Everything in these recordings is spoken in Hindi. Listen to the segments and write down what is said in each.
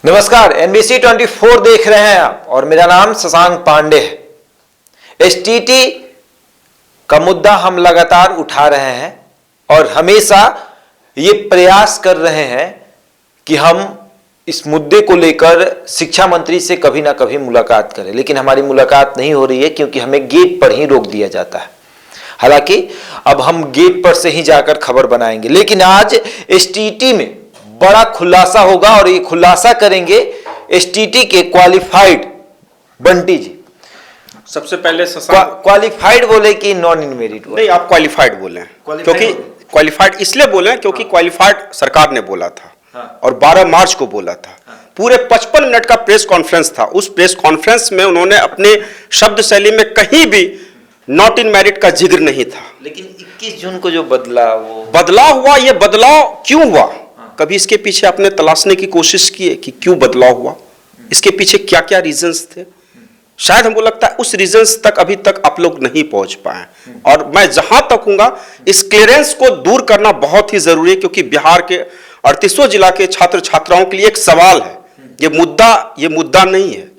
नमस्कार, NBC 24 देख रहे हैं आप और मेरा नाम शशांक पांडे है। एसटीटी का मुद्दा हम लगातार उठा रहे हैं और हमेशा ये प्रयास कर रहे हैं कि हम इस मुद्दे को लेकर शिक्षा मंत्री से कभी ना कभी मुलाकात करें, लेकिन हमारी मुलाकात नहीं हो रही है क्योंकि हमें गेट पर ही रोक दिया जाता है। हालांकि अब हम गेट पर से ही जाकर खबर बनाएंगे, लेकिन आज एसटीटी में बड़ा खुलासा होगा और ये खुलासा करेंगे एसटीटी के क्वालिफाइड बंटी जी। सबसे पहले क्वालिफाइड बोले कि नॉन इन मेरिट बोले? नहीं, आप क्वालिफाइड बोले हैं क्योंकि क्वालिफाइड इसलिए बोले हैं क्योंकि क्वालिफाइड सरकार ने बोला था। हाँ। और 12 मार्च को बोला था। हाँ। पूरे 55 मिनट का प्रेस कॉन्फ्रेंस था। उस प्रेस कॉन्फ्रेंस में उन्होंने अपने शब्द शैली में कहीं भी नॉट इन मेरिट का जिक्र नहीं था। लेकिन 21 जून को जो वो बदलाव हुआ, ये बदलाव क्यों हुआ? कभी इसके पीछे आपने तलाशने की कोशिश की है कि क्यों बदलाव हुआ, इसके पीछे क्या क्या रीजंस थे? शायद हमको लगता है उस रीजंस तक अभी तक आप लोग नहीं पहुंच पाए। और मैं जहां तक हूंगा, इस क्लियरेंस को दूर करना बहुत ही जरूरी है क्योंकि बिहार के 38 जिला के छात्र छात्राओं के लिए एक सवाल है। ये मुद्दा नहीं है,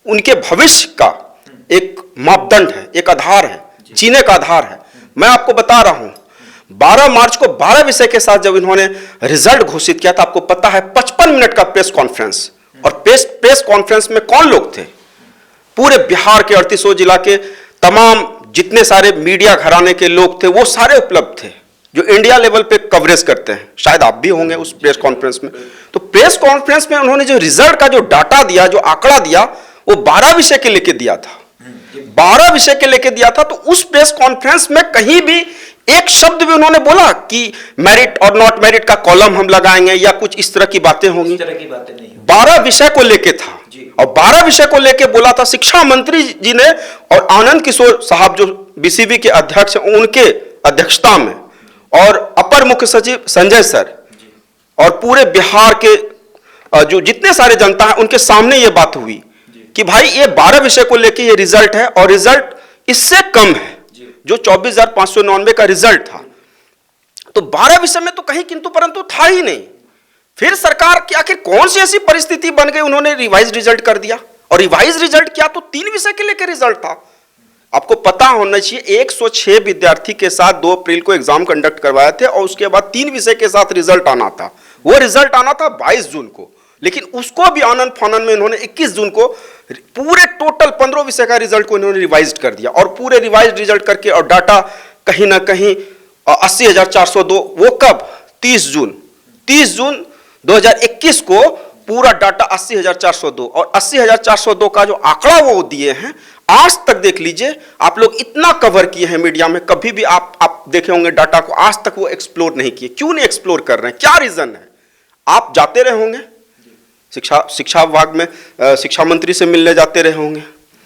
उनके भविष्य का एक मापदंड है, एक आधार है, जीने का आधार है। मैं आपको बता रहा हूं, 12 मार्च को 12 विषय के साथ जब इन्होंने रिजल्ट घोषित किया था, आपको पता है 55 मिनट का प्रेस कॉन्फ्रेंस, और प्रेस कॉन्फ्रेंस में कौन लोग थे? पूरे बिहार के 38 जिला के तमाम जितने सारे मीडिया घराने के लोग थे, वो सारे उपलब्ध थे जो इंडिया लेवल पे कवरेज करते हैं। शायद आप भी होंगे उस प्रेस कॉन्फ्रेंस में। तो प्रेस कॉन्फ्रेंस में उन्होंने जो रिजल्ट का जो डाटा दिया, जो आंकड़ा दिया, वो 12 विषय के लेके दिया था। 12 विषय के लेके दिया था। तो उस प्रेस कॉन्फ्रेंस में कहीं भी एक शब्द भी उन्होंने बोला कि मेरिट और नॉट मेरिट का कॉलम हम लगाएंगे या कुछ इस तरह की बातें होंगी? इस तरह की बातें नहीं। 12 विषय को लेके था और 12 विषय को लेके बोला था शिक्षा मंत्री जी ने, और आनंद किशोर साहब जो बीसीबी के अध्यक्ष हैं, उनके अध्यक्षता में, और अपर मुख्य सचिव संजय सर और पूरे बिहार के जो जितने सारे जनता है उनके सामने ये बात हुई कि भाई ये 12 विषय को लेके ये रिजल्ट है और रिजल्ट इससे कम है जो 24,599 का रिजल्ट था। तो 12 विषय में तो कहीं किंतु परंतु था ही नहीं। फिर सरकार की आखिर कौन सी ऐसी परिस्थिति बन गई, उन्होंने रिवाइज रिजल्ट कर दिया। और रिवाइज रिजल्ट क्या, तो 3 विषय के लेकर रिजल्ट था। आपको पता होना चाहिए 106 विद्यार्थी के साथ 2 अप्रैल को एग्जाम कंडक्ट करवाए थे और उसके बाद 3 विषय के साथ रिजल्ट आना था। वो रिजल्ट आना था 22 जून को, लेकिन उसको भी आनंद फानन में इन्होंने 21 जून को पूरे टोटल 15 विषय का रिजल्ट को इन्होंने रिवाइज कर दिया। और पूरे रिवाइज रिजल्ट करके और डाटा कहीं ना कहीं 80,402, वो कब? 30 जून 2021 को पूरा डाटा 80,402, और 80,402 का जो आंकड़ा वो दिए हैं, आज तक देख लीजिए, आप लोग इतना कवर किए हैं मीडिया में, कभी भी आप देखे होंगे डाटा को, आज तक वो एक्सप्लोर नहीं किए। क्यों नहीं एक्सप्लोर कर रहे हैं? क्या रीजन है? आप जाते रहे होंगे शिक्षा विभाग में, शिक्षा मंत्री से मिलने जाते रहे होंगे।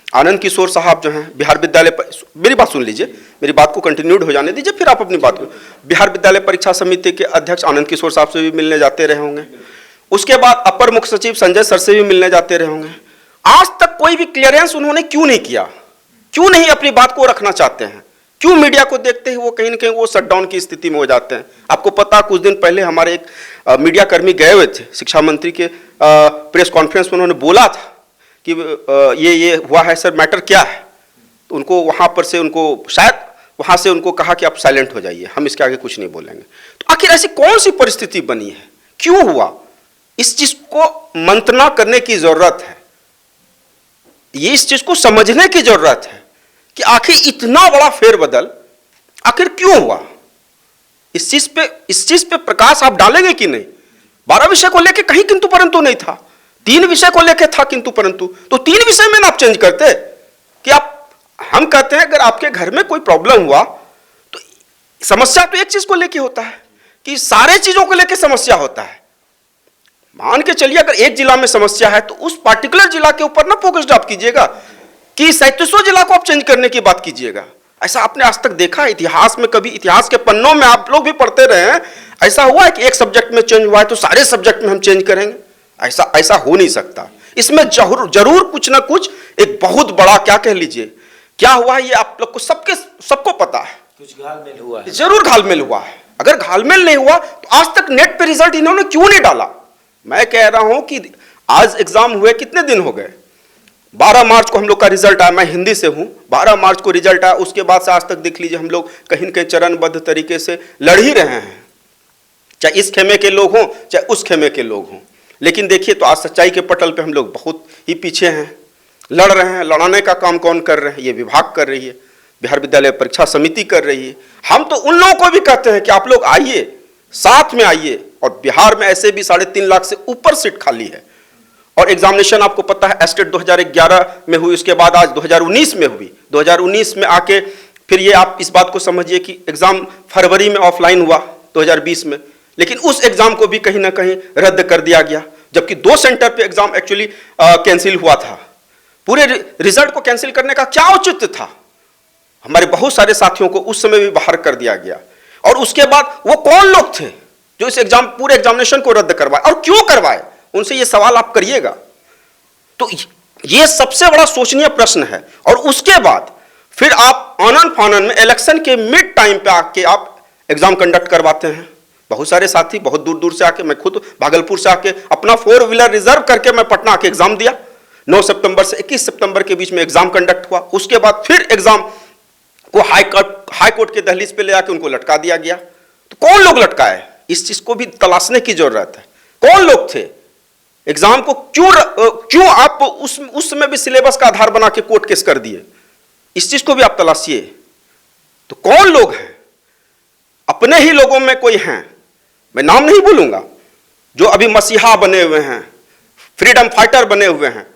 आनंद किशोर साहब जो हैं बिहार विद्यालय, मेरी बात सुन लीजिए, मेरी बात को कंटिन्यूड हो जाने दीजिए, फिर आप अपनी बात को। बिहार विद्यालय परीक्षा समिति के अध्यक्ष आनंद किशोर साहब से भी मिलने जाते रहे होंगे। उसके बाद अपर मुख्य सचिव संजय सर से भी मिलने जाते रहे होंगे। आज तक कोई भी क्लियरेंस उन्होंने क्यों नहीं किया? क्यों नहीं अपनी बात को रखना चाहते हैं? क्यों मीडिया को देखते ही वो कहीं ना कहीं वो शटडाउन की स्थिति में हो जाते हैं? आपको पता, कुछ दिन पहले हमारे एक मीडिया कर्मी गए हुए थे शिक्षा मंत्री के प्रेस कॉन्फ्रेंस में, उन्होंने बोला था कि ये हुआ है सर, मैटर क्या है? तो उनको वहां पर से उनको शायद वहां से उनको कहा कि आप साइलेंट हो जाइए, हम इसके आगे कुछ नहीं बोलेंगे। तो आखिर ऐसी कौन सी परिस्थिति बनी है, क्यों हुआ? इस चीज को मंथना करने की जरूरत है, ये इस चीज को समझने की जरूरत है कि आखिर इतना बड़ा फेरबदल आखिर क्यों हुआ। इस चीज पे प्रकाश आप डालेंगे कि नहीं? 12 विषय को लेके कहीं किंतु परंतु नहीं था, 3 विषय को लेके था किंतु परंतु। तो 3 विषय में ना आप चेंज करते कि हम कहते हैं अगर आपके घर में कोई प्रॉब्लम हुआ तो समस्या तो एक चीज को लेके होता है कि सारे चीजों को लेके समस्या होता है। मान के चलिए अगर एक जिला में समस्या है तो उस पार्टिकुलर जिला के ऊपर ना फोकस आप कीजिएगा कि 37 जिला को आप चेंज करने की बात कीजिएगा। ऐसा आपने आज तक देखा इतिहास में? कभी इतिहास के पन्नों में आप लोग भी पढ़ते रहे हैं, ऐसा हुआ है कि एक सब्जेक्ट में चेंज हुआ है तो सारे सब्जेक्ट में हम चेंज करेंगे? ऐसा हो नहीं सकता। इसमें जरूर कुछ ना कुछ एक बहुत बड़ा, क्या कह लीजिए, क्या हुआ है, ये आप लोग को सबको पता है। कुछ घालमेल हुआ है, जरूर घालमेल हुआ है। अगर घालमेल नहीं हुआ तो आज तक नेट पे रिजल्ट इन्होंने क्यों नहीं डाला? मैं कह रहा हूं कि आज एग्जाम हुए कितने दिन हो गए? 12 मार्च को हम लोग का रिजल्ट आया, मैं हिंदी से हूं, 12 मार्च को रिजल्ट आया, उसके बाद से आज तक देख लीजिए हम लोग कहीं न कहीं चरणबद्ध तरीके से लड़ ही रहे हैं, चाहे इस खेमे के लोग हों चाहे उस खेमे के लोग हों। लेकिन देखिए तो आज सच्चाई के पटल पे हम लोग बहुत ही पीछे हैं, लड़ रहे हैं। लड़ाने का काम कौन कर रहे हैं? ये विभाग कर रही है, बिहार विद्यालय परीक्षा समिति कर रही है। हम तो उन लोगों को भी कहते हैं कि आप लोग आइए, साथ में आइए। और बिहार में ऐसे भी 3.5 लाख से ऊपर सीट खाली है, और एग्जामिनेशन आपको पता है एस्टेट 2011 में हुई, उसके बाद आज 2019 में हुई। 2019 में आके फिर ये आप इस बात को समझिए कि एग्जाम फरवरी में ऑफलाइन हुआ 2020 में, लेकिन उस एग्जाम को भी कहीं ना कहीं रद्द कर दिया गया, जबकि 2 सेंटर पे एग्जाम एक्चुअली कैंसिल हुआ था। पूरे रिजल्ट को कैंसिल करने का क्या औचित्य था? हमारे बहुत सारे साथियों को उस समय भी बाहर कर दिया गया। और उसके बाद वो कौन लोग थे जो इस एग्जाम पूरे एग्जामिनेशन को रद्द करवाए, और क्यों करवाए? उनसे ये सवाल आप करिएगा। तो ये सबसे बड़ा सोचनीय प्रश्न है। और उसके बाद फिर आप आनन फानन में इलेक्शन के मिड टाइम पे आके आप एग्जाम कंडक्ट करवाते हैं। बहुत सारे साथी बहुत दूर दूर से आके, मैं खुद भागलपुर से आके अपना 4 व्हीलर रिजर्व करके मैं पटना आके एग्जाम दिया। 9 सितंबर से 21 सितंबर के बीच में एग्जाम कंडक्ट हुआ। उसके बाद फिर एग्जाम को हाई कोर्ट के दहलीज पे ले आके उनको लटका दिया गया। तो कौन लोग लटकाए? इस चीज को भी तलाशने की जरूरत है। कौन लोग थे? एग्जाम को क्यों आप उस समय भी सिलेबस का आधार बना के कोर्ट केस कर दिए? इस चीज को भी आप तलाशिए। तो कौन लोग हैं? अपने ही लोगों में कोई हैं, मैं नाम नहीं बोलूंगा, जो अभी मसीहा बने हुए हैं, फ्रीडम फाइटर बने हुए हैं।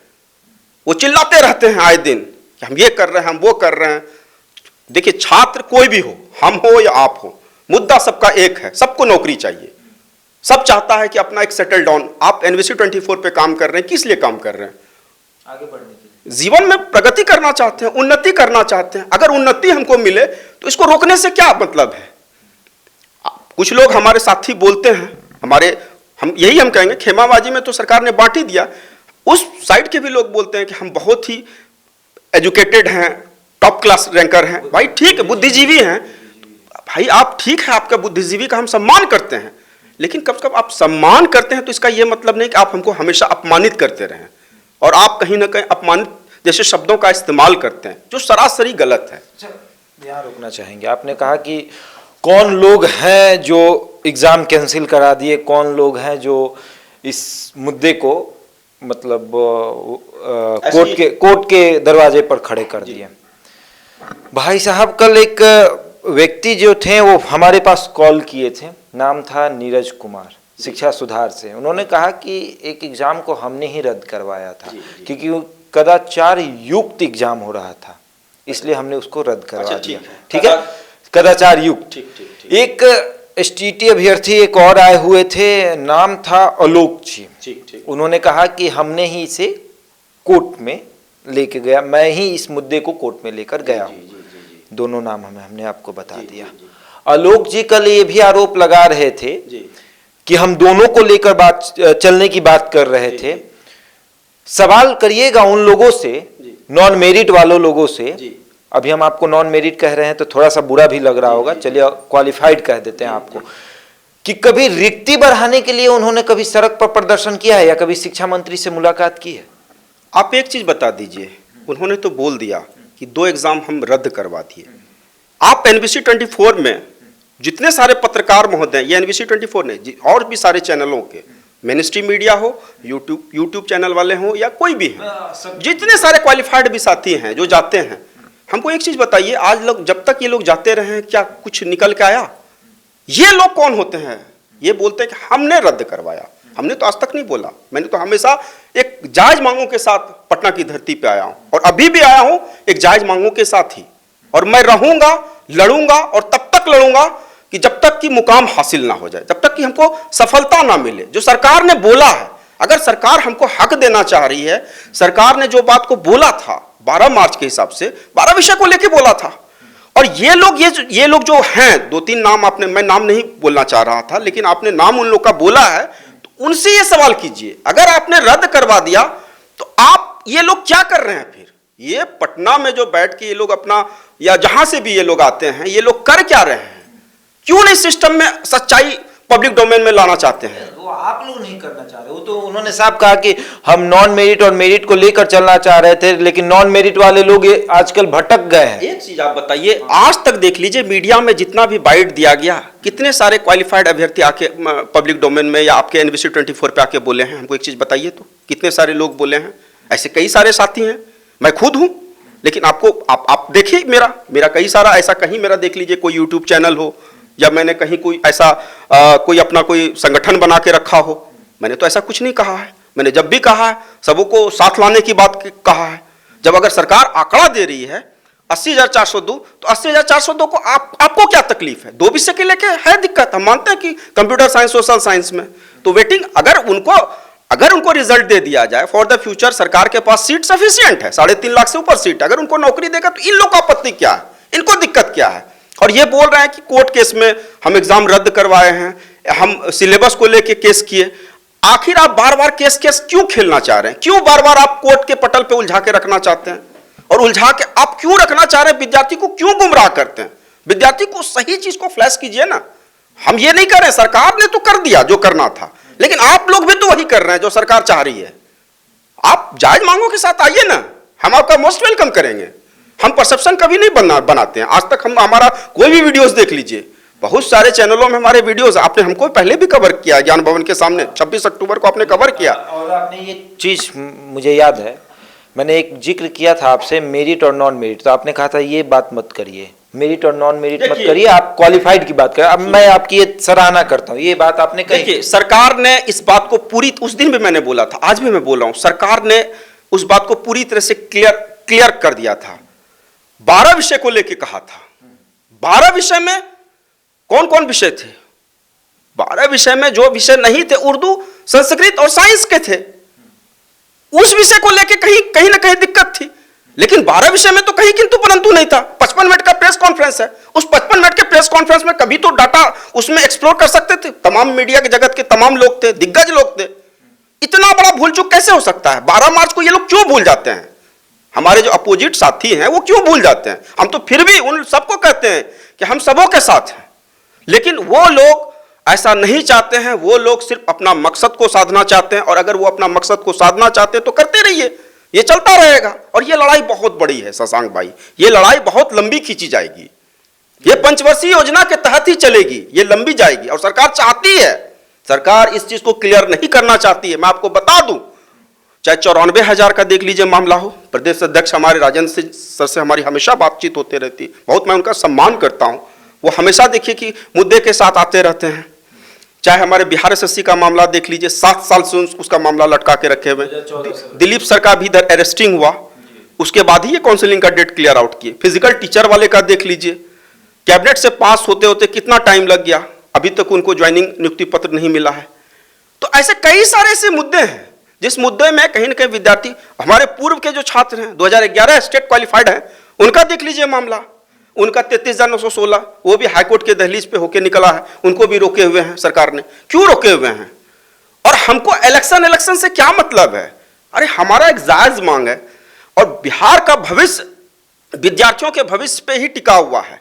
वो चिल्लाते रहते हैं आए दिन कि हम ये कर रहे हैं, हम वो कर रहे हैं। देखिए, छात्र कोई भी हो, हम हो या आप हो, मुद्दा सबका एक है, सबको नौकरी चाहिए। सब चाहता है कि अपना एक सेटल डाउन। आप एनवीसी 24 पे काम कर रहे हैं, किस लिए काम कर रहे हैं? आगे बढ़ने के लिए, जीवन में प्रगति करना चाहते हैं, उन्नति करना चाहते हैं। अगर उन्नति हमको मिले तो इसको रोकने से क्या मतलब है? कुछ लोग हमारे साथी बोलते हैं, हम कहेंगे खेमाबाजी में तो सरकार ने बांट ही दिया। उस साइड के भी लोग बोलते हैं कि हम बहुत ही एजुकेटेड हैं, टॉप क्लास रैंकर हैं। भाई ठीक है, बुद्धिजीवी हैं भाई, आप ठीक है, आपका बुद्धिजीवी का हम सम्मान करते हैं। लेकिन कब कब आप सम्मान करते हैं तो इसका यह मतलब नहीं कि आप हमको हमेशा अपमानित करते रहें। और आप कहीं ना कहीं अपमानित जैसे शब्दों का इस्तेमाल करते हैं, जो सरासरी गलत है। यहाँ रुकना चाहेंगे। आपने कहा कि कौन लोग हैं जो एग्जाम कैंसिल करा दिए, कौन लोग हैं जो इस मुद्दे को मतलब कोर्ट के दरवाजे पर खड़े कर दिए। भाई साहब, कल एक व्यक्ति जो थे वो हमारे पास कॉल किए थे, नाम था नीरज कुमार, शिक्षा सुधार से। उन्होंने कहा कि एक एग्जाम को हमने ही रद्द करवाया था क्योंकि वो कदाचार युक्त एग्जाम हो रहा था, इसलिए हमने उसको रद्द करवा दिया। ठीक है, कदाचार युक्त। एक एसटीटी अभ्यर्थी एक और आए हुए थे, नाम था आलोक जी। उन्होंने कहा कि हमने ही इसे कोर्ट में लेके गया, मैं ही इस मुद्दे को कोर्ट में लेकर गया हूँ। दोनों नाम हमने आपको बता दिया। आलोक जी कल ये भी आरोप लगा रहे थे कि हम दोनों को लेकर चलने की बात कर रहे थे। सवाल करिएगा उन लोगों से, नॉन मेरिट वालों लोगों से। अभी हम आपको नॉन मेरिट कह रहे हैं तो थोड़ा सा बुरा भी लग रहा होगा, चलिए क्वालिफाइड कह देते हैं आपको, कि कभी रिक्ति बढ़ाने के लिए उन्होंने कभी सड़क पर प्रदर्शन किया है या कभी शिक्षा मंत्री से मुलाकात की है? आप एक चीज बता दीजिए, उन्होंने तो बोल दिया कि 2 एग्जाम हम रद्द करवा दिए। आप एनबीसी 24 में जितने सारे पत्रकार महोदय, ये एनबीसी 24 ने और भी सारे चैनलों के, मेन स्ट्रीम मीडिया हो, यूट्यूब चैनल वाले हो या कोई भी है, जितने सारे क्वालिफाइड भी साथी हैं जो जाते हैं, हमको एक चीज बताइए, आज लोग जब तक ये लोग जाते रहे हैं क्या कुछ निकल के आया? ये लोग कौन होते हैं? ये बोलते हैं कि हमने रद्द करवाया। हमने तो आज तक नहीं बोला। मैंने तो हमेशा एक जायज मांगों के साथ पटना की धरती पे आया हूं और अभी भी आया हूं एक जायज मांगों के साथ ही, और मैं रहूंगा, लड़ूंगा और तब तक लड़ूंगा कि जब तक कि मुकाम हासिल ना हो जाए, जब तक कि हमको सफलता ना मिले। जो सरकार ने बोला है, अगर सरकार हमको हक देना चाह रही है, सरकार ने जो बात को बोला था 12 मार्च के हिसाब से 12 विषय को लेके बोला था, और ये लोग जो हैं, 2-3 नाम आपने, मैं नाम नहीं बोलना चाह रहा था लेकिन आपने नाम उन लोग का बोला है, तो उनसे ये सवाल कीजिए, अगर आपने रद्द करवा दिया तो आप ये लोग क्या कर रहे हैं फिर? ये पटना में जो बैठ के ये लोग अपना, या जहां से भी ये लोग आते हैं, ये लोग कर क्या रहे हैं? क्यों नहीं सिस्टम में सच्चाई पब्लिक डोमेन में लाना चाहते हैं। वो आप लोग नहीं करना चाह रहे, वो तो उन्होंने साफ कहा कि हम नॉन मेरिट और मेरिट को लेकर चलना चाह रहे थे, लेकिन नॉन मेरिट वाले लोग ये आजकल भटक गए हैं। एक चीज आप बताइए, आज तक देख लीजिए मीडिया में जितना भी बाइट दिया गया, कितने सारे क्वालिफाइड अभ्यर्थी आके पब्लिक डोमेन में या आपके एनबीसी 24 पे आके बोले हैं? हमको एक चीज बताइए तो, कितने सारे लोग बोले हैं? ऐसे कई सारे साथी हैं, मैं खुद हूं, लेकिन आपको आप देखिए मेरा कई सारा ऐसा, कहीं मेरा देख लीजिए कोई यूट्यूब चैनल हो या मैंने कहीं कोई ऐसा कोई अपना कोई संगठन बना के रखा हो, मैंने तो ऐसा कुछ नहीं कहा है। मैंने जब भी कहा है सबको साथ लाने की बात कहा है। जब अगर सरकार आंकड़ा दे रही है 80,402, तो 80,402 को आपको क्या तकलीफ है? 2 विषय के लेके है दिक्कत, हम मानते हैं कि कंप्यूटर साइंस, सोशल साइंस में तो वेटिंग, अगर उनको रिजल्ट दे दिया जाए फॉर द फ्यूचर, सरकार के पास सीट सफिशिएंट है, 3.5 लाख से ऊपर सीट, अगर उनको नौकरी देगा तो इन लोग का आपत्ति क्या है? इनको दिक्कत क्या है? और ये बोल रहे हैं कि कोर्ट केस में हम एग्जाम रद्द करवाए हैं, हम सिलेबस को लेके केस किए। आखिर आप बार बार केस क्यों खेलना चाह रहे हैं? क्यों बार बार आप कोर्ट के पटल पे उलझा के रखना चाहते हैं? और उलझा के आप क्यों रखना चाह रहे हैं? विद्यार्थी को क्यों गुमराह करते हैं? विद्यार्थी को सही चीज को फ्लैश कीजिए ना। हम ये नहीं कर रहे, सरकार ने तो कर दिया जो करना था, लेकिन आप लोग भी तो वही कर रहे हैं जो सरकार चाह रही है। आप जायज मांगों के साथ आइए ना, हम आपका मोस्ट वेलकम करेंगे। हम परसेप्शन कभी नहीं बनाते हैं। आज तक हमारा कोई भी वीडियोस देख लीजिए, बहुत सारे चैनलों में हमारे वीडियोस, आपने हमको पहले भी कवर किया, ज्ञान भवन के सामने 26 अक्टूबर को आपने कवर किया। और आपने ये चीज मुझे याद है, मैंने एक जिक्र किया था आपसे मेरिट और नॉन मेरिट, तो आपने कहा था ये बात मत करिए, मेरिट और नॉन मेरिट मत करिए, आप क्वालिफाइड की बात करें। अब मैं आपकी ये सराहना करता हूँ, ये बात आपने कही। देखिए, सरकार ने इस बात को पूरी, उस दिन भी मैंने बोला था, आज भी मैं बोल रहा हूं, सरकार ने उस बात को पूरी तरह से क्लियर कर दिया था। 12 विषय को लेके कहा था। 12 विषय में कौन कौन विषय थे? 12 विषय में जो विषय नहीं थे, उर्दू, संस्कृत और साइंस के थे। उस विषय को लेके कहीं ना कहीं दिक्कत थी, लेकिन 12 विषय में तो कहीं किंतु परंतु नहीं था। 55 मिनट का प्रेस कॉन्फ्रेंस है, उस 55 मिनट के प्रेस कॉन्फ्रेंस में कभी तो डाटा उसमें एक्सप्लोर कर सकते थे। तमाम मीडिया के जगत के तमाम लोग थे, दिग्गज लोग थे। इतना बड़ा भूल चूक कैसे हो सकता है? 12 मार्च को ये लोग क्यों भूल जाते हैं? हमारे जो अपोजिट साथी हैं वो क्यों भूल जाते हैं? हम तो फिर भी उन सबको कहते हैं कि हम सबों के साथ हैं, लेकिन वो लोग ऐसा नहीं चाहते हैं। वो लोग सिर्फ अपना मकसद को साधना चाहते हैं, और अगर वो अपना मकसद को साधना चाहते हैं तो करते रहिए, ये चलता रहेगा। और ये लड़ाई बहुत बड़ी है शशांक भाई, ये लड़ाई बहुत लंबी खींची जाएगी। ये पंचवर्षीय योजना के तहत ही चलेगी, ये लंबी जाएगी। और सरकार चाहती है, सरकार इस चीज को क्लियर नहीं करना चाहती है। मैं आपको बता दूं, चाहे 94,000 का देख लीजिए मामला हो, प्रदेश अध्यक्ष हमारे राजेंद्र सर से हमारी हमेशा बातचीत होती रहती, बहुत मैं उनका सम्मान करता हूं। वो हमेशा देखिए कि मुद्दे के साथ आते रहते हैं। चाहे हमारे बिहार एसएससी का मामला देख लीजिए, 7 साल से उसका मामला लटका के रखे हुए। दिलीप सर का भी इधर अरेस्टिंग हुआ, उसके बाद ही ये काउंसलिंग का डेट क्लियर आउट किए। फिजिकल टीचर वाले का देख लीजिए, कैबिनेट से पास होते होते कितना टाइम लग गया, अभी तक उनको ज्वाइनिंग नियुक्ति पत्र नहीं मिला है। तो ऐसे कई सारे ऐसे मुद्दे हैं जिस मुद्दे में कहीं ना कहीं विद्यार्थी, हमारे पूर्व के जो छात्र हैं 2011 स्टेट क्वालिफाइड हैं, उनका देख लीजिए मामला, उनका 33,916, वो भी हाईकोर्ट के दहलीज पे होके निकला है, उनको भी रोके हुए हैं सरकार ने। क्यों रोके हुए हैं? और हमको इलेक्शन से क्या मतलब है? अरे हमारा एक जायज मांग है, और बिहार का भविष्य विद्यार्थियों के भविष्य पे ही टिका हुआ है।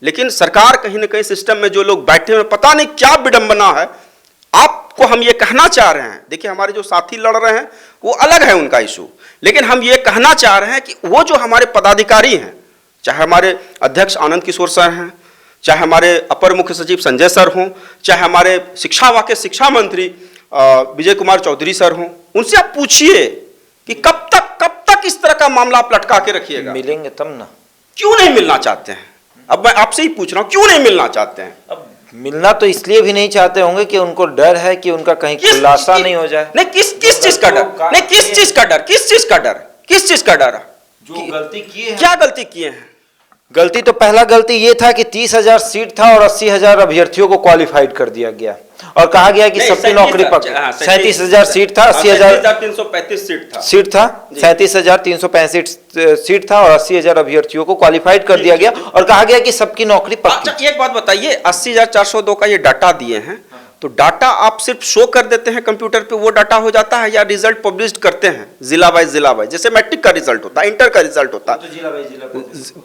लेकिन सरकार कहीं ना कहीं सिस्टम में जो लोग बैठे हुए, पता नहीं क्या विडंबना है। आपको हम ये कहना चाह रहे हैं, देखिए हमारे जो साथी लड़ रहे हैं वो अलग है उनका इशू, लेकिन हम ये कहना चाह रहे हैं कि वो जो हमारे पदाधिकारी हैं, चाहे हमारे अध्यक्ष आनंद किशोर सर हैं, चाहे हमारे अपर मुख्य सचिव संजय सर हों, चाहे हमारे शिक्षा विभाग के शिक्षा मंत्री विजय कुमार चौधरी सर हों, उनसे आप पूछिए कि कब तक इस तरह का मामला आप लटका के रखिएगा? मिलेंगे तब ना। क्यों नहीं मिलना चाहते हैं? अब मैं आपसे ही पूछ रहा हूं, क्यों नहीं मिलना चाहते हैं? अब मिलना तो इसलिए भी नहीं चाहते होंगे कि उनको डर है कि उनका कहीं खुलासा नहीं हो जाए। नहीं, किस चीज का डर? नहीं, किस चीज का डर? किस चीज का डर? जो गलती किए हैं। क्या गलती किए हैं? गलती तो पहला गलती ये था कि 30,000 सीट था और 80,000 अभ्यर्थियों को क्वालिफाइड कर दिया गया, और कहा गया कि सबकी नौकरी पक्का। 37,000 सीट था, 80,335 सीट था, 37,365 सीट था, और 80,000 अभ्यर्थियों को क्वालिफाइड कर दिया गया, और कहा गया कि सबकी नौकरी पक्की। अच्छा, एक बात बताइए, 80,402 का ये डाटा दिए हैं, तो डाटा आप सिर्फ शो कर देते हैं कंप्यूटर पे, वो डाटा हो जाता है, या रिजल्ट पब्लिश करते हैं जिला वाइज, जैसे मैट्रिक का रिजल्ट होता है, इंटर का रिजल्ट होता है,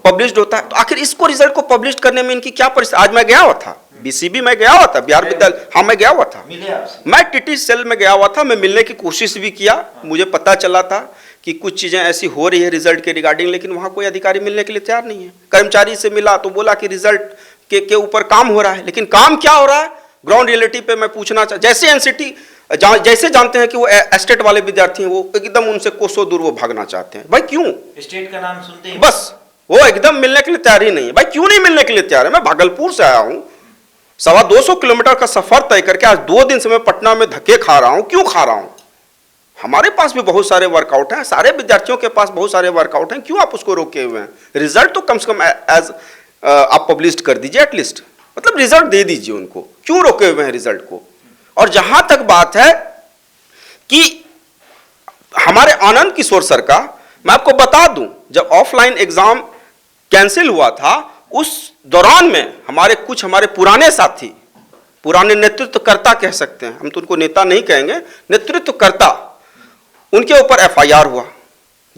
पब्लिश होता है। तो आखिर इसको रिजल्ट को पब्लिश करने में इनकी क्या परिस्थिति? आज मैं गया हुआ था बीसीबी में गया हुआ था, बिहार विद्यालय, हाँ मैं गया हुआ था, मिले आपसे? मैं टीटी सेल में गया हुआ था, मैं मिलने की कोशिश भी किया। मुझे पता चला था कि कुछ चीजें ऐसी हो रही है रिजल्ट के रिगार्डिंग, लेकिन वहां कोई अधिकारी मिलने के लिए तैयार नहीं है। कर्मचारी से मिला तो बोला कि रिजल्ट के ऊपर काम हो रहा है, लेकिन काम क्या हो रहा है ग्राउंड रियलिटी पे मैं पूछना जैसे एनसीटी जैसे जानते हैं कि वो एस्टेट वाले विद्यार्थी हैं, वो एकदम उनसे कोसों दूर वो भागना चाहते हैं। भाई क्यों? स्टेट का नाम सुनते हैं बस वो एकदम मिलने के लिए तैयार ही नहीं है। भाई क्यों नहीं मिलने के लिए तैयार है? मैं भागलपुर से आया हूं, 250 किलोमीटर का सफर तय करके आज 2 दिन से मैं पटना में धक्के खा रहा हूं। क्यों खा रहा हूं? हमारे पास भी बहुत सारे वर्कआउट हैं, सारे विद्यार्थियों के पास बहुत सारे वर्कआउट हैं, क्यों आप उसको रोके हुए हैं? रिजल्ट तो कम से कम एज आप पब्लिश कर दीजिए, एटलीस्ट मतलब रिजल्ट दे दीजिए उनको, क्यों रोके हुए हैं रिजल्ट को? और जहां तक बात है कि हमारे आनंद किशोर सर का, मैं आपको बता दूं, जब ऑफलाइन एग्जाम कैंसिल हुआ था उस दौरान में हमारे पुराने साथी, पुराने नेतृत्वकर्ता कह सकते हैं, हम तो उनको नेता नहीं कहेंगे, नेतृत्वकर्ता, उनके ऊपर एफआईआर हुआ।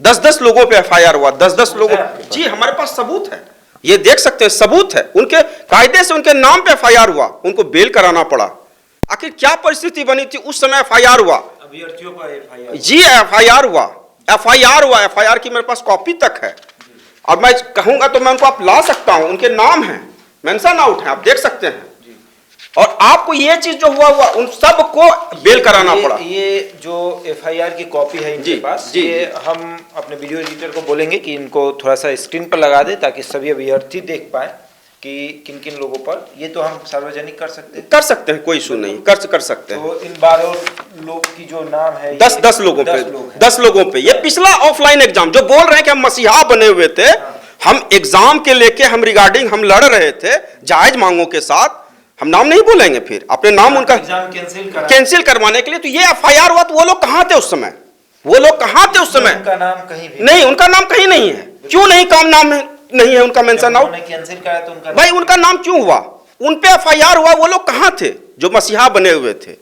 10-10 लोगों पे एफआईआर हुआ, 10-10 लोगों। जी हमारे पास सबूत है, ये देख सकते हैं, सबूत है। उनके कायदे से उनके नाम पे एफआईआर हुआ, उनको बेल कराना पड़ा। आखिर क्या परिस्थिति बनी थी उस समय एफआईआर हुआ? अभ्यर्थियों का एफआईआर? जी एफआईआर हुआ, एफआईआर की मेरे पास कॉपी तक है, और मैं कहूंगा तो मैं उनको आप ला सकता हूं, उनके नाम है, मेंशन आउट है, आप देख सकते हैं। और आपको ये चीज जो हुआ उन सबको बेल कराना पड़ा। ये जो एफआईआर की कॉपी है इनके पास, ये हम अपने वीडियो एडिटर को बोलेंगे कि इनको थोड़ा सा स्क्रीन पर लगा दे, ताकि सभी अभ्यर्थी देख पाए कि किन किन लोगों पर। ये तो हम सार्वजनिक कर सकते हैं, कोई इशू नहीं, कर सकते हैं। तो इन 12 लोग की जो नाम है 10 लोगों पे, 10 लोगों पे। ये पिछला ऑफलाइन एग्जाम जो बोल रहे हैं कि हम मसीहा बने हुए थे, हम एग्जाम के लेके हम रिगार्डिंग हम लड़ रहे थे जायज मांगों के साथ, हम नाम नहीं बोलेंगे, फिर अपने नाम उनका कैंसिल करवाने के लिए। तो ये एफआईआर हुआ, तो वो लोग कहां थे उस समय? उनका नाम कहीं भी नहीं, उनका नाम कहीं नहीं है। क्यों नहीं? काम नाम है नहीं है उनका मेंशन आउट, कैंसिल कराया तो उनका भाई उनका नाम क्यों हुआ? उन पे एफआईआर हुआ, वो लोग कहां थे जो मसीहा बने हुए थे?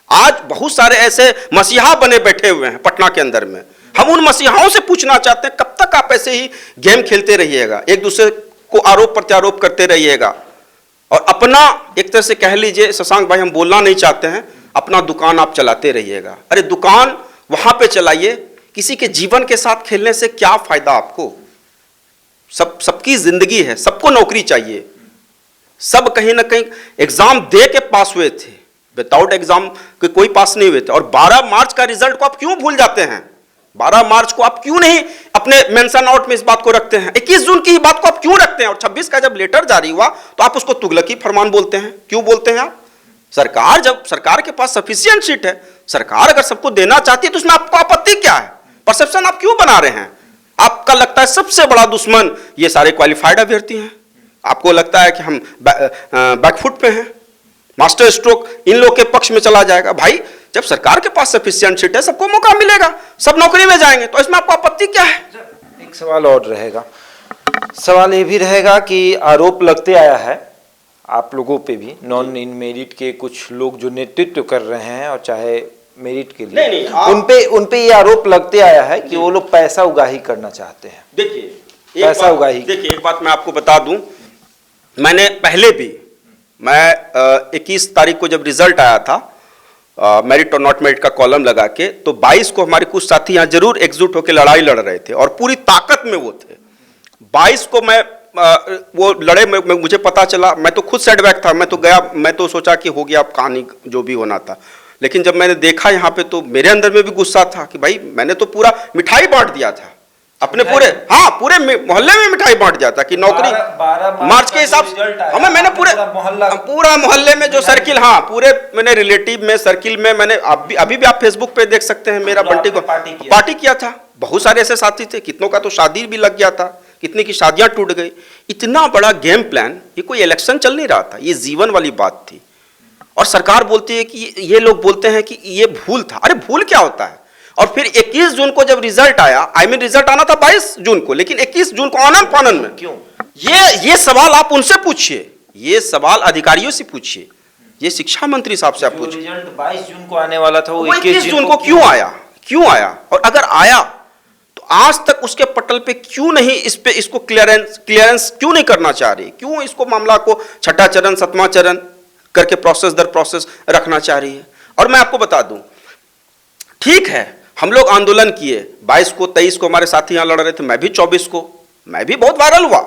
आज बहुत सारे ऐसे मसीहा बने बैठे हुए हैं पटना के अंदर में। हम उन मसीहाओं से पूछना चाहते हैं, कब तक आप ऐसे ही गेम खेलते रहिएगा, एक दूसरे को आरोप प्रत्यारोप करते रहिएगा, और अपना एक तरह से कह लीजिए शशांक भाई, हम बोलना नहीं चाहते हैं, अपना दुकान आप चलाते रहिएगा। अरे दुकान वहां पे चलाइए, किसी के जीवन के साथ खेलने से क्या फायदा आपको? सबकी जिंदगी है, सबको नौकरी चाहिए। सब कहीं ना कहीं एग्जाम दे के पास हुए थे, विदाउट एग्जाम के कोई पास नहीं हुए थे। और 12 मार्च का रिजल्ट को आप क्यों भूल जाते हैं? 12 मार्च को आप क्यों नहीं अपने मेंशन आउट में इस बात को रखते हैं? 21 जून की ही बात को आप क्यों रखते हैं? और 26 का जब लेटर जारी हुआ तो आप उसको तुगलकी फरमान बोलते हैं। क्यों बोलते हैं आप? सरकार के पास सफिशिएंट सीट है, सरकार अगर सबको देना चाहती है तो उसमें आपको आपत्ति क्या है? परसेप्शन आप क्यों बना रहे हैं? आपका लगता है सबसे बड़ा दुश्मन ये सारे क्वालिफाइड अभ्यर्थी हैं, आपको लगता है कि हम बैकफुट पे हैं, मास्टर स्ट्रोक इन लोग के पक्ष में चला जाएगा। भाई जब सरकार के पास सफिशिएंट सीट है, सबको मौका मिलेगा, सब नौकरी में जाएंगे, तो इसमें आपको आपत्ति क्या है? एक सवाल और रहेगा, सवाल ये भी रहेगा कि आरोप लगते आया है आप लोगों पे भी, नॉन इन मेरिट के कुछ लोग जो नेतृत्व कर रहे हैं और चाहे मेरिट के लिए, उनपे ये आरोप लगते आया है कि वो लोग पैसा उगाही करना चाहते हैं। देखिए एक बात मैं आपको बता दूं, मैंने पहले भी, मैं 21 तारीख को जब रिजल्ट आया था मेरिट और नॉट मेरिट का कॉलम लगा के, तो 22 को हमारे कुछ साथी यहाँ जरूर एकजुट होकर लड़ाई लड़ रहे थे और पूरी ताकत में वो थे। 22 को मैं वो लड़े, मुझे पता चला, मैं तो खुद सेटबैक था, मैं तो गया, मैं तो सोचा कि हो गया अब कहानी जो भी होना था। लेकिन जब मैंने देखा यहाँ पे तो मेरे अंदर में भी गुस्सा था कि भाई मैंने तो पूरा मिठाई बांट दिया था अपने पूरे मोहल्ले में मिठाई बांट दिया था कि नौकरी 12 मार्च के हिसाब से। हमें मैंने पूरा मोहल्ले में जो सर्किल, पूरे मैंने रिलेटिव में सर्किल में, मैंने अभी भी आप फेसबुक पे देख सकते हैं, मेरा बंटी को पार्टी किया था। बहुत सारे ऐसे साथी थे, कितनों का तो शादी भी लग गया था, कितने की शादियां टूट गई। इतना बड़ा गेम प्लान, ये कोई इलेक्शन चल नहीं रहा था, ये जीवन वाली बात थी। और सरकार बोलती है कि ये लोग बोलते हैं कि ये भूल था। अरे भूल क्या होता है? और फिर 21 जून को जब रिजल्ट आया, रिजल्ट आना था 22 जून को, लेकिन 21 जून को आनंद फानन में क्यों? ये सवाल आप उनसे पूछिए, ये सवाल अधिकारियों से पूछिए, ये शिक्षा मंत्री साहब से आप पूछिए। रिजल्ट 22 जून को आने वाला था, वो 21 जून को क्यों आया? और अगर आया तो आज तक उसके पटल पे क्यों नहीं, इसको क्लियरेंस क्यों नहीं करना चाह रही? क्यों इसको मामला को 6ठा चरण 7वां चरण करके प्रोसेस दर प्रोसेस रखना चाह रही है। और मैं आपको बता दूं, ठीक है हम लोग आंदोलन किए, 22 को 23 को हमारे साथी यहाँ लड़ रहे थे, मैं भी 24 को, मैं भी बहुत वायरल हुआ।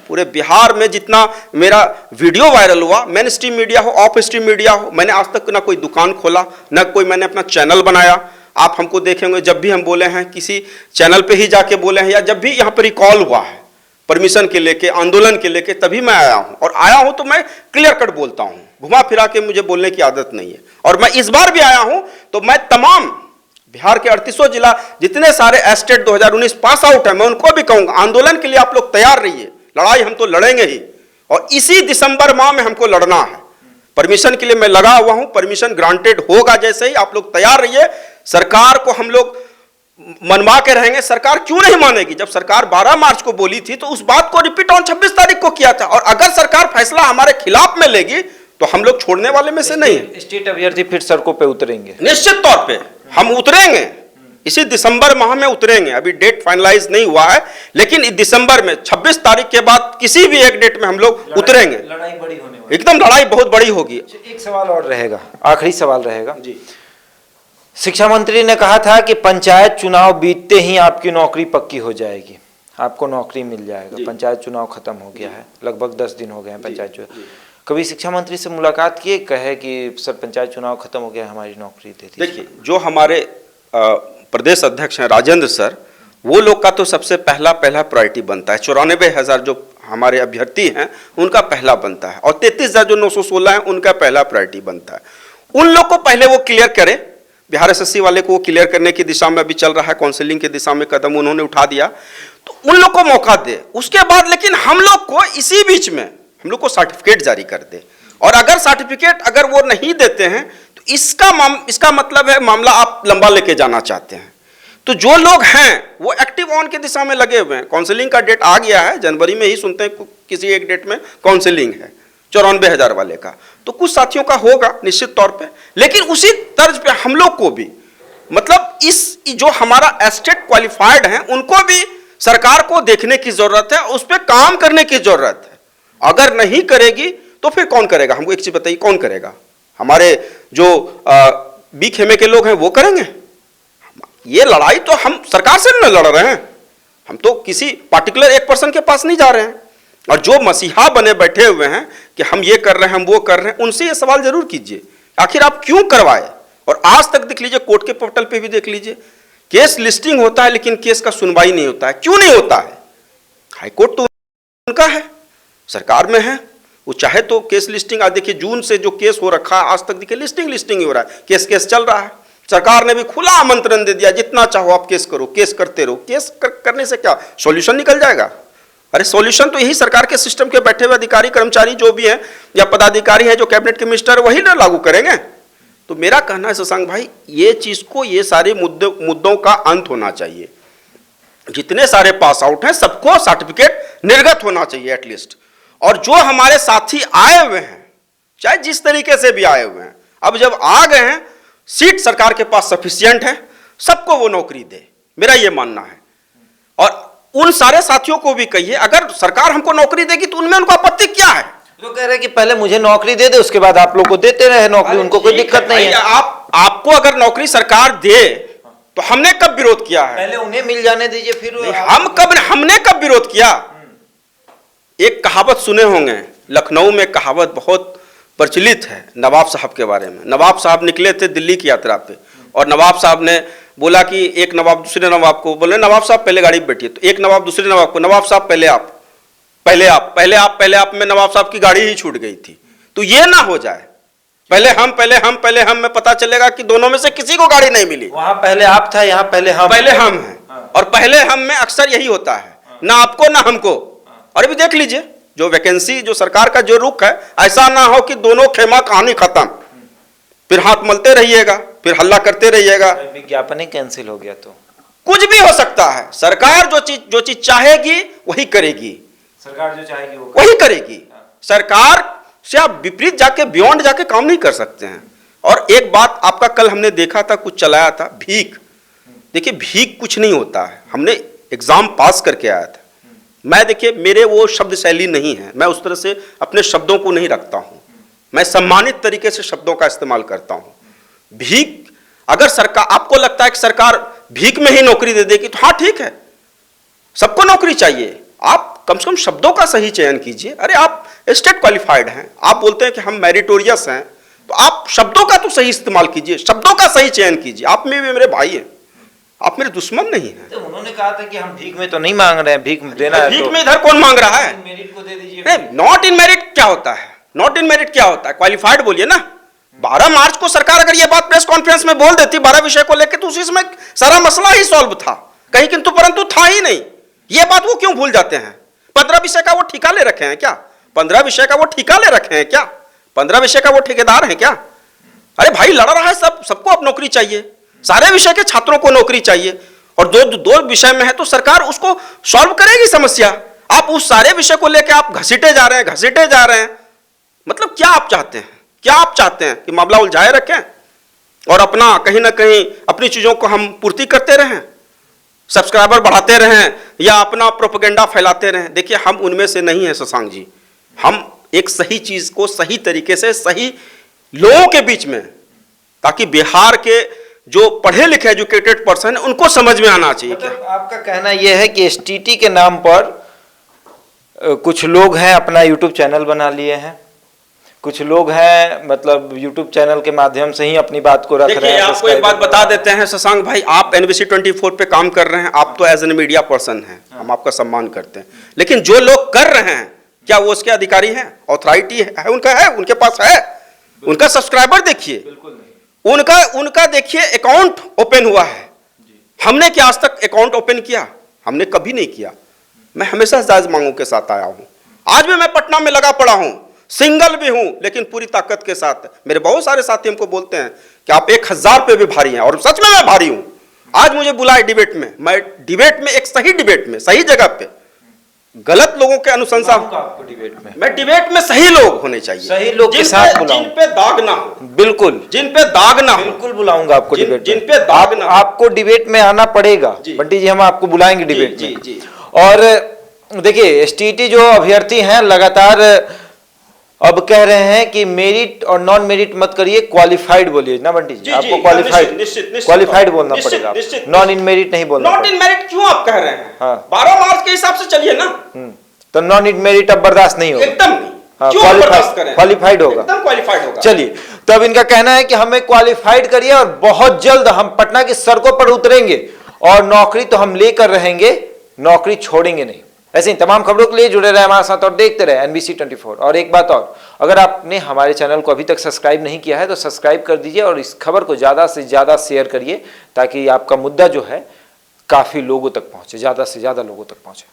पूरे बिहार में जितना मेरा वीडियो वायरल हुआ, मेन स्ट्रीम मीडिया हो ऑफ स्ट्रीम मीडिया हो, मैंने आज तक ना कोई दुकान खोला, ना कोई मैंने अपना चैनल बनाया। आप हमको देखेंगे जब भी हम बोले हैं किसी चैनल पे ही जाके बोले हैं, या जब भी यहाँ पर रिकॉल हुआ है परमिशन के लेके, आंदोलन के लेके, तभी मैं आया हूँ। और आया हूँ तो मैं क्लियर कट बोलता हूँ, घुमा फिरा के मुझे बोलने की आदत नहीं है। और मैं इस बार भी आया हूँ तो मैं तमाम बिहार के 38 जिला जितने सारे एस्टेट 2019 पास आउट है, मैं उनको भी कहूंगा आंदोलन के लिए आप लोग तैयार रहिए, लड़ाई हम तो लड़ेंगे ही। और इसी दिसंबर माह में हमको लड़ना है। परमिशन के लिए मैं लगा हुआ हूं, परमिशन ग्रांटेड होगा जैसे ही, आप लोग तैयार रहिए। सरकार को हम लोग मनवा के रहेंगे। सरकार क्यों नहीं मानेगी? जब सरकार 12 मार्च को बोली थी तो उस बात को रिपीट ऑन 26 तारीख को किया था। और अगर सरकार फैसला हमारे खिलाफ में लेगी तो हम लोग छोड़ने वाले में से नहीं है। स्टेट अभ्यर्थी फिर सड़कों पे उतरेंगे, निश्चित तौर पे हम उतरेंगे, इसी दिसंबर माह में उतरेंगे। अभी डेट फाइनलाइज नहीं हुआ है, लेकिन इस दिसंबर में 26 तारीख के बाद किसी भी एक डेट में हम लोग उतरेंगे। लड़ाई बड़ी होने वाली, एकदम लड़ाई बहुत बड़ी होगी। एक सवाल और रहेगा, आखिरी सवाल रहेगा जी। शिक्षा मंत्री ने कहा था कि पंचायत चुनाव बीतते ही आपकी नौकरी पक्की हो जाएगी, आपको नौकरी मिल जाएगा। पंचायत चुनाव खत्म हो गया है, लगभग 10 दिन हो गए हैं पंचायत चुनाव। कभी शिक्षा मंत्री से मुलाकात किए, कहे कि सर पंचायत चुनाव खत्म हो गया, हमारी नौकरी दे दी? देखिए, जो हमारे प्रदेश अध्यक्ष हैं राजेंद्र सर, वो लोग का तो सबसे पहला प्रायोरिटी बनता है। 94,000 जो हमारे अभ्यर्थी हैं उनका पहला बनता है, और 33,000 जो 916 हैं उनका पहला प्रायोरिटी बनता है। उन लोग को पहले वो क्लियर करे। बिहार एसएससी वाले को वो क्लियर करने की दिशा में अभी चल रहा है, काउंसलिंग की दिशा में कदम उन्होंने उठा दिया, तो उन लोग को मौका दे। उसके बाद लेकिन हम लोग को इसी बीच में हम लोग को सर्टिफिकेट जारी कर दे। और अगर सर्टिफिकेट अगर वो नहीं देते हैं तो इसका मतलब है मामला आप लंबा लेके जाना चाहते हैं। तो जो लोग हैं वो एक्टिव ऑन की दिशा में लगे हुए हैं। काउंसलिंग का डेट आ गया है, जनवरी में ही सुनते हैं किसी एक डेट में काउंसलिंग है 94,000 वाले का, तो कुछ साथियों का होगा निश्चित तौर पे। लेकिन उसी तर्ज पे हम लोग को भी, मतलब इस जो हमारा एस्टेट क्वालिफाइड हैं उनको भी सरकार को देखने की जरूरत है, उस पर काम करने की जरूरत है। अगर नहीं करेगी तो फिर कौन करेगा? हमको एक चीज बताइए, कौन करेगा? हमारे जो बी खेमे के लोग हैं वो करेंगे। ये लड़ाई तो हम सरकार से नहीं लड़ रहे हैं, हम तो किसी पार्टिकुलर एक पर्सन के पास नहीं जा रहे हैं। और जो मसीहा बने बैठे हुए हैं कि हम ये कर रहे हैं, हम वो कर रहे हैं, उनसे ये सवाल जरूर कीजिए, आखिर आप क्यों करवाए? और आज तक देख लीजिए, कोर्ट के पोर्टल पे भी देख लीजिए, केस लिस्टिंग होता है लेकिन केस का सुनवाई नहीं होता है। क्यों नहीं होता है? हाईकोर्ट तो उनका है, सरकार में है, वो चाहे तो केस लिस्टिंग, आज देखिए जून से जो केस हो रखा है आज तक देखिए लिस्टिंग ही हो रहा है, केस चल रहा है। सरकार ने भी खुला आमंत्रण दे दिया, जितना चाहो आप केस करो, केस करते रहो। केस करने से क्या सॉल्यूशन निकल जाएगा? अरे सॉल्यूशन तो यही सरकार के सिस्टम के बैठे हुए अधिकारी कर्मचारी जो भी हैं या पदाधिकारी हैं, जो कैबिनेट के मिनिस्टर, वही ना लागू करेंगे। तो मेरा कहना है शशांक भाई, ये चीज को, ये सारे मुद्दों का अंत होना चाहिए। जितने सारे पास आउट हैं सबको सर्टिफिकेट निर्गत होना चाहिए एटलीस्ट। और जो हमारे साथी आए हुए हैं, चाहे जिस तरीके से भी आए हुए हैं, अब जब आ गए हैं, सीट सरकार के पास सफिशिएंट है, सबको वो नौकरी दे, मेरा ये मानना है। और उन सारे साथियों को भी कहिए, अगर सरकार हमको नौकरी देगी तो उनमें उनको आपत्ति क्या है? तो कह रहे हैं कि पहले मुझे नौकरी दे दे, उसके बाद आप लोग को देते रहे नौकरी, उनको कोई दिक्कत नहीं है। आपको अगर नौकरी सरकार दे तो हमने कब विरोध किया है? पहले उन्हें मिल जाने दीजिए, फिर हमने कब विरोध किया? एक कहावत सुने होंगे, लखनऊ में कहावत बहुत प्रचलित है नवाब साहब के बारे में। नवाब साहब निकले थे दिल्ली की यात्रा पे, और नवाब साहब ने बोला कि एक नवाब दूसरे नवाब को बोले, नवाब साहब पहले गाड़ी पे बैठिए। तो एक नवाब दूसरे नवाब को, नवाब साहब पहले आप में नवाब साहब की गाड़ी ही छूट गई थी। तो ये ना हो जाए, पहले हम में पता चलेगा कि दोनों में से किसी को गाड़ी नहीं मिली। वहां पहले आप था, यहाँ पहले हम हैं। और पहले हम में अक्सर यही होता है, ना आपको ना हमको। और अभी देख लीजिए, जो वैकेंसी, जो सरकार का जो रुख है, ऐसा ना हो कि दोनों खेमा कहानी खत्म, फिर हाथ मलते रहिएगा, फिर हल्ला करते रहिएगा, विज्ञापन ही कैंसिल हो गया तो कुछ भी हो सकता है। सरकार जो चीज चाहेगी वही करेगी, सरकार जो चाहेगी वही करेगी। सरकार से आप विपरीत जाके, बियॉन्ड जाके काम नहीं कर सकते हैं। और एक बात आपका कल हमने देखा था, कुछ चलाया था, भीख। देखिए भीख कुछ नहीं होता है। हमने एग्जाम पास करके आया था, मैं देखिए मेरे वो शब्द शैली नहीं है, मैं उस तरह से अपने शब्दों को नहीं रखता हूं। मैं सम्मानित तरीके से शब्दों का इस्तेमाल करता हूं। भीख, अगर सरकार, आपको लगता है कि सरकार भीख में ही नौकरी दे देगी तो हाँ ठीक है, सबको नौकरी चाहिए, आप कम से कम शब्दों का सही चयन कीजिए। अरे आप स्टेट क्वालिफाइड हैं, आप बोलते हैं कि हम मेरिटोरियस हैं, तो आप शब्दों का तो सही इस्तेमाल कीजिए, शब्दों का सही चयन कीजिए। आप में भी मेरे भाई हैं, आप मेरे दुश्मन नहीं हैं। तो उन्होंने कहा था कि हम भीख में तो नहीं मांग रहे हैं, भीख देना है भीख तो में इधर कौन मांग रहा है? मेरिट को दे दीजिए। नॉट इन मेरिट क्या होता है? नॉट इन मेरिट क्या होता है? क्वालिफाइड बोलिए ना। 12 मार्च को सरकार अगर ये बात प्रेस कॉन्फ्रेंस में बोल देती 12 विषय को लेकर, तो उसी समय सारा मसला ही सॉल्व था, कहीं किंतु परंतु था ही नहीं। ये बात वो क्यों भूल जाते हैं? 15 विषय का वो ठिका ले रखे हैं क्या? 15 विषय का वो ठिका ले रखे हैं क्या? 15 विषय का वो ठेकेदार है क्या? अरे भाई लड़ रहा है सबको अब नौकरी चाहिए, सारे विषय के छात्रों को नौकरी चाहिए, और दो विषय में है तो सरकार उसको सॉल्व करेगी समस्या। आप उस सारे विषय को लेकर आप घसीटे जा रहे हैं, मतलब क्या आप चाहते हैं? क्या आप चाहते हैं कि मामला उलझाए रखें और अपना कहीं ना कहीं अपनी चीजों को हम पूर्ति करते रहें, सब्सक्राइबर बढ़ाते रहें या अपना प्रोपेगेंडा फैलाते रहें? देखिए हम उनमें से नहीं है शशांक जी, हम एक सही चीज को सही तरीके से सही लोगों के बीच में, ताकि बिहार के जो पढ़े लिखे एजुकेटेड पर्सन है उनको समझ में आना चाहिए। मतलब आपका कहना यह है कि एसटीटी के नाम पर कुछ लोग हैं अपना यूट्यूब चैनल बना लिए हैं, कुछ लोग हैं मतलब यूट्यूब चैनल के माध्यम से ही अपनी बात को रख रहे हैं। आपको एक बात बता देते हैं शशांक भाई, आप NBC 24 पे काम कर रहे हैं, आप तो एज एन मीडिया पर्सन हैं, हम आपका सम्मान करते हैं, लेकिन जो लोग कर रहे हैं क्या वो उसके अधिकारी हैं? ऑथोरिटी है उनका, है उनके पास है? उनका सब्सक्राइबर देखिए, उनका देखिए अकाउंट ओपन हुआ है। हमने क्या आज तक अकाउंट ओपन किया? हमने कभी नहीं किया। मैं हमेशा जायज मांगों के साथ आया हूं, आज भी मैं पटना में लगा पड़ा हूं, सिंगल भी हूं, लेकिन पूरी ताकत के साथ। मेरे बहुत सारे साथी हमको बोलते हैं कि आप 1000 पे भी भारी हैं, और सच में मैं भारी हूं। आज मुझे बुलाए डिबेट में, मैं डिबेट में, एक सही डिबेट में, सही जगह पे, गलत लोगों के अनुशंसा, आपको डिबेट में, मैं डिबेट में सही लोग होने चाहिए, सही लोग के साथ बुलाऊं, जिन पे दाग ना हो, बिल्कुल जिन पे दाग ना हो, बिल्कुल बुलाऊंगा आपको डिबेट, जिन पे दाग ना हो। आपको डिबेट में आना पड़ेगा बंटी जी, हम आपको बुलाएंगे डिबेट में। और देखिए एसटीटी जो अभ्यर्थी हैं लगातार अब कह रहे हैं कि मेरिट और नॉन मेरिट मत करिए, क्वालिफाइड बोलिए ना बंटी जी, आपको क्वालिफाइड बोलना पड़ेगा, नॉन इन मेरिट नहीं बोलना। नॉट इन मेरिट क्यों आप कह रहे हैं? हाँ। 12 मार्च के हिसाब से चलिए ना, तो नॉन इन मेरिट अब बर्दाश्त नहीं होगा, एकदम नहीं। हाँ, क्यों बर्दाश्त करें? क्वालिफाइड होगा, एकदम क्वालिफाइड होगा। चलिए, तो अब इनका कहना है कि हमें क्वालिफाइड करिए और बहुत जल्द हम पटना की सड़कों पर उतरेंगे और नौकरी तो हम लेकर रहेंगे, नौकरी छोड़ेंगे नहीं। ऐसे ही तमाम खबरों के लिए जुड़े रहे हमारे साथ और देखते रहे NBC 24। और एक बात और, अगर आपने हमारे चैनल को अभी तक सब्सक्राइब नहीं किया है तो सब्सक्राइब कर दीजिए और इस खबर को ज़्यादा से ज़्यादा शेयर करिए, ताकि आपका मुद्दा जो है काफ़ी लोगों तक पहुँचे, ज़्यादा से ज़्यादा लोगों तक पहुँचे।